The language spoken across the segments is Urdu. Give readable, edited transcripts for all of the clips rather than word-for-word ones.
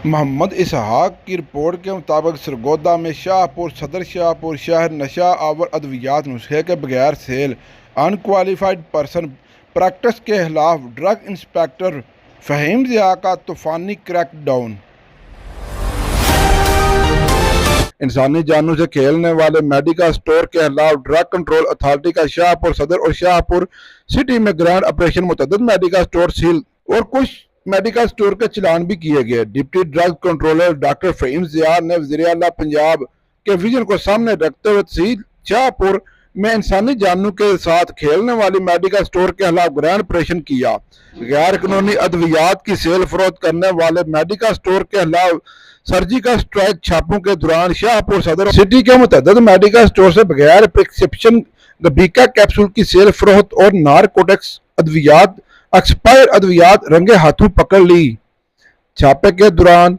محمد اسحاق کی رپورٹ کے مطابق سرگودا میں شاہپور صدر شاہپور شہر نشہ آور ادویات نسخے کے بغیر سیل ان کوالیفائڈ پرسن پریکٹس کے خلاف ڈرگ انسپکٹر فہیم ضیاء کا طوفانی کریک ڈاؤن۔ انسانی جانوں سے کھیلنے والے میڈیکل اسٹور کے خلاف ڈرگ کنٹرول اتھارٹی کا شاہپور صدر اور شاہپور سٹی میں گرینڈ آپریشن، متعدد میڈیکل اسٹور سیل اور کچھ میڈیکل اسٹور کے چلان بھی کیے گئے۔ Deputy drug controller doctor Faheem Zia نے وزیر اعلیٰ پنجاب کے ویژن کو سامنے رکھتے ہوئے تحصیل شاہپور میں انسانی جانوں کے ساتھ کھیلنے والی میڈیکل اسٹور کے خلاف گرینڈ آپریشن کیا۔ غیر قانونی ادویات کی سیل فروخت کرنے والے میڈیکل اسٹور کے خلاف سرجیکل اسٹرائک چھاپوں کے دوران شاہپور صدر سٹی کے متعدد میڈیکل اسٹور سے بغیر پرسکرپشن گبیکا کیپسول کی سیل فروخت اور نارکوٹکس ادویات ایکسپائر ادویات رنگے ہاتھوں پکڑ لی۔ چھاپے کے دوران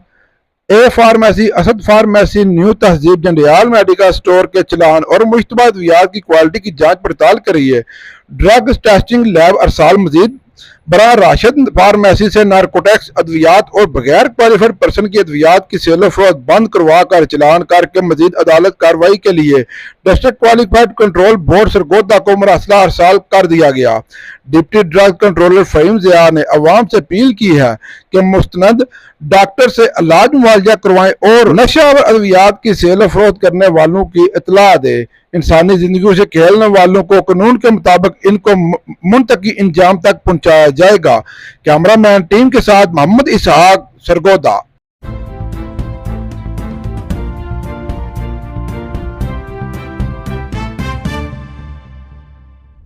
اے فارمیسی، اسد فارمیسی، نیو تہذیب، جنڈیال میڈیکل اسٹور کے چلان اور مشتبہ ادویات کی کوالٹی کی جانچ پڑتال کری ہے۔ ڈرگ ٹیسٹنگ لیب ارسال مزید براہ راشد فارمیسی سے نارکوٹکس ادویات اور بغیر کوالیفائڈ پرسن کی ادویات کی سیل و فروخت بند کروا کر چلان کر کے مزید عدالت کارروائی کے لیے district qualified control board Sargodha کو مراسلہ ارسال کر دیا گیا۔ Deputy drug controller Faheem Zia نے عوام سے اپیل کی ہے کہ مستند ڈاکٹر سے علاج معالجہ کروائیں اور نشہ آور ادویات کی سیل و فروخت کرنے والوں کی اطلاع دے۔ انسانی زندگیوں سے کھیلنے والوں کو قانون کے مطابق ان کو منطقی انجام تک پہنچایا جائے گا۔ کیمرہ مین ٹیم کے ساتھ محمد اسحاق، سرگودا۔